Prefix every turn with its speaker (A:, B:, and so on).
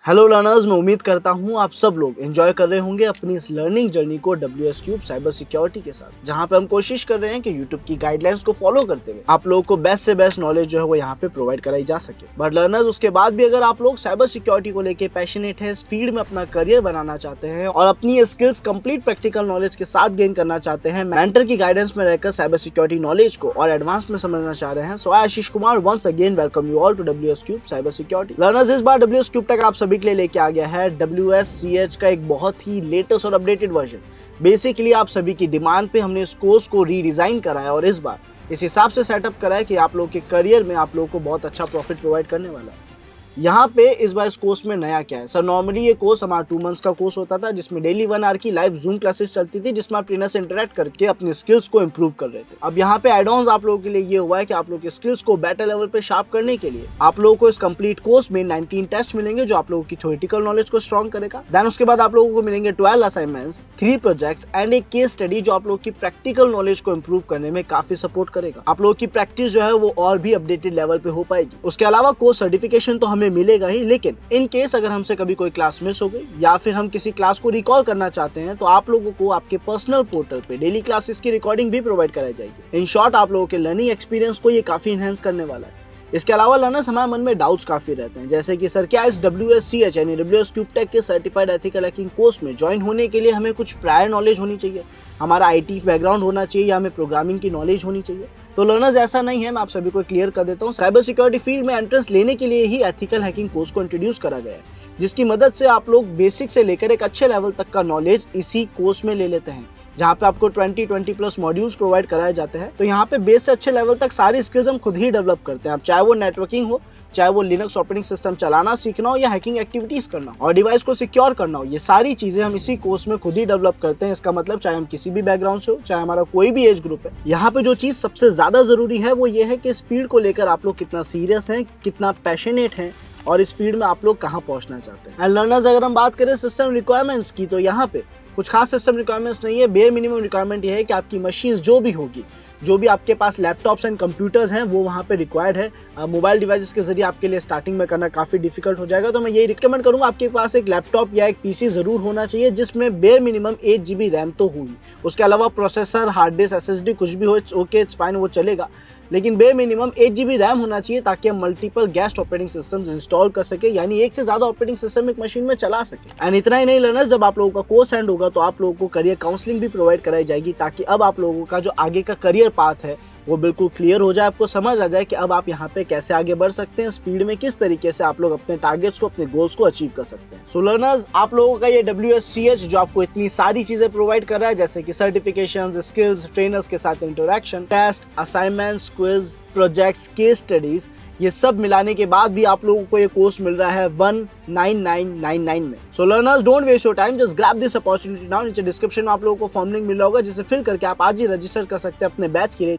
A: Hello learners, मैं उम्मीद करता हूँ आप सब लोग एंजॉय कर रहे होंगे अपनी इस लर्निंग जर्नी को WS क्यूब साइबर सिक्योरिटी के साथ, जहाँ पे हम कोशिश कर रहे हैं कि YouTube की गाइडलाइंस को फॉलो करते हुए आप लोगों को बेस्ट से बेस्ट नॉलेज जो है वो यहाँ पे प्रोवाइड कराई जा सके। बट लर्नर्स, उसके बाद भी अगर आप लोग साइबर सिक्योरिटी को लेकर पैशनेट है, इस फील्ड में अपना करियर बनाना चाहते हैं और अपनी स्किल्स कंप्लीट प्रैक्टिकल नॉलेज के साथ गेन करना चाहते हैं, मेंटर की गाइडेंस में रहकर साइबर सिक्योरिटी नॉलेज को और एडवांस में समझना चाह रहे हैं, so I Ashish Kumar once again welcome you all to WS cube cyber security. Learners, इस बार WS क्यूब तक आप सभी के लिए लेके आ गया है WSCH का एक बहुत ही लेटेस्ट और अपडेटेड वर्जन। बेसिकली आप सभी की डिमांड पे हमने इस कोर्स को रीडिजाइन करा है और इस बार इस हिसाब से सेटअप करा है कि आप लोगों के करियर में आप लोगों को बहुत अच्छा प्रॉफिट प्रोवाइड करने वाला है। यहाँ पे इस बार इस कोर्स में नया क्या है सर? नॉर्मली ये कोर्स हमारा 2 मंथ्स का कोर्स होता था, जिसमें डेली 1 आवर की लाइव जूम क्लासेस चलती थी, जिसमें आप ट्रेनर से इंटरेक्ट करके अपनी स्किल्स को इंप्रूव कर रहे थे। अब यहाँ पे एड ऑन्स आप लोगों के लिए ये हुआ है कि आप लोगों के स्किल्स को बेटर लेवल पे शार्प करने के लिए आप लोगों को इस कंप्लीट कोर्स में 19 टेस्ट मिलेंगे, जो आप लोगों की थ्योरेटिकल नॉलेज को स्ट्रॉन्ग करेगा। देन उसके बाद आप लोगों को मिलेंगे 12 असाइनमेंट्स, 3 प्रोजेक्ट्स एंड एक केस स्टडी, जो आप लोगों की प्रैक्टिकल नॉलेज को इंप्रूव करने में काफी सपोर्ट करेगा। आप लोगों की प्रैक्टिस जो है वो और भी अपडेटेड लेवल पे हो पाएगी। उसके अलावा कोर्स सर्टिफिकेशन तो हमें मिलेगा ही, लेकिन इन केस अगर हमसे कभी कोई क्लास मिस हो गई या फिर हम किसी क्लास को रिकॉल करना चाहते हैं, तो आप लोगों को आपके पर्सनल पोर्टल पे डेली क्लासेस की रिकॉर्डिंग भी प्रोवाइड कराई जाएगी। इन शॉर्ट, आप लोगों के लर्निंग एक्सपीरियंस को ये काफी इनहेंस करने वाला है। इसके अलावा लर्नर्स, हमारे मन में डाउट्स काफी रहते हैं, जैसे कि सर क्या इस WSCH यानी WS क्यूब टेक के सर्टिफाइड एथिकल हैकिंग कोर्स में ज्वाइन होने के लिए हमें कुछ प्रायर नॉलेज होनी चाहिए, हमारा IT बैकग्राउंड होना चाहिए या हमें प्रोग्रामिंग की नॉलेज होनी चाहिए? तो लर्नर्स, ऐसा नहीं है। मैं आप सभी को क्लियर कर देता हूँ। साइबर सिक्योरिटी फील्ड में एंट्रेंस लेने के लिए ही एथिकल हैकिंग कोर्स को इंट्रोड्यूस करा गया है, जिसकी मदद से आप लोग बेसिक से लेकर एक अच्छे लेवल तक का नॉलेज इसी कोर्स में ले लेते हैं, जहाँ पे आपको 20 प्लस मॉड्यूल्स प्रोवाइड कराए जाते हैं। तो यहाँ पे बेस से अच्छे लेवल तक सारी स्किल्स हम खुद ही डेवलप करते हैं। अब चाहे वो नेटवर्किंग हो, चाहे वो लिनक्स ऑपरेटिंग सिस्टम चलाना सीखना हो या हैकिंग एक्टिविटीज करना हो और डिवाइस को सिक्योर करना हो, ये सारी चीजें हम इसी कोर्स में खुद ही डेवलप करते हैं। इसका मतलब चाहे हम किसी भी बैकग्राउंड से हो, चाहे हमारा कोई भी एज ग्रुप है। यहाँ पे जो चीज सबसे ज्यादा जरूरी है वो ये है कि इस फील्ड को लेकर आप लोग कितना सीरियस हैं, कितना पैशनेट हैं और इस फील्ड में आप लोग कहाँ पहुंचना चाहते हैं। एंड लर्नर्स, अगर हम बात करें सिस्टम रिक्वायरमेंट्स की, तो यहाँ पे कुछ खास सिस्टम रिक्वायरमेंट्स नहीं है। बेयर मिनिमम रिक्वायरमेंट ये है कि आपकी मशीन्स जो भी होगी, जो भी आपके पास लैपटॉप्स एंड कंप्यूटर्स हैं, वो वहाँ पे रिक्वायर्ड है। मोबाइल डिवाइसेस के जरिए आपके लिए स्टार्टिंग में करना काफ़ी डिफिकल्ट हो जाएगा, तो मैं यही रिकमेंड करूँगा आपके पास एक लैपटॉप या एक PC ज़रूर होना चाहिए, जिसमें बेयर मिनिमम 8 GB रैम तो हुई। उसके अलावा प्रोसेसर, हार्ड डिस्क, SSD कुछ भी हो, ओके, इट्स फाइन, वो चलेगा, लेकिन बेयर मिनिमम 8 GB रैम होना चाहिए, ताकि हम multiple guest operating systems install कर सके, यानी एक से ज़्यादा ऑपरेटिंग सिस्टम एक मशीन में चला सके। एंड इतना ही नहीं लर्नर्स, जब आप लोगों का कोर्स एंड होगा तो आप लोगों को करियर काउंसलिंग भी प्रोवाइड कराई जाएगी, ताकि अब आप लोगों का जो आगे का करियर पाथ है वो बिल्कुल क्लियर हो जाए, आपको समझ आ जाए कि अब आप यहाँ पे कैसे आगे बढ़ सकते हैं, इस फील्ड में किस तरीके से आप लोग अपने टारगेट्स को, अपने गोल्स को अचीव कर सकते हैं। सो लर्नर्स, आप लोगों का ये WSCH जो आपको इतनी सारी चीजें प्रोवाइड कर रहा है, जैसे कि सर्टिफिकेशंस, स्किल्स, ट्रेनर्स के साथ interaction, test, assignments, quiz, projects, case studies, ये सब मिलाने के बाद भी आप लोगों को ये कोर्स मिल रहा है 19999 में। So learners, don't waste your time, just grab this opportunity now. नीचे डिस्क्रिप्शन में आप लोगों को फॉर्म लिंक मिल रहा होगा, जिसे फिल करके आप आज ही रजिस्टर कर सकते हैं अपने बैच के लिए।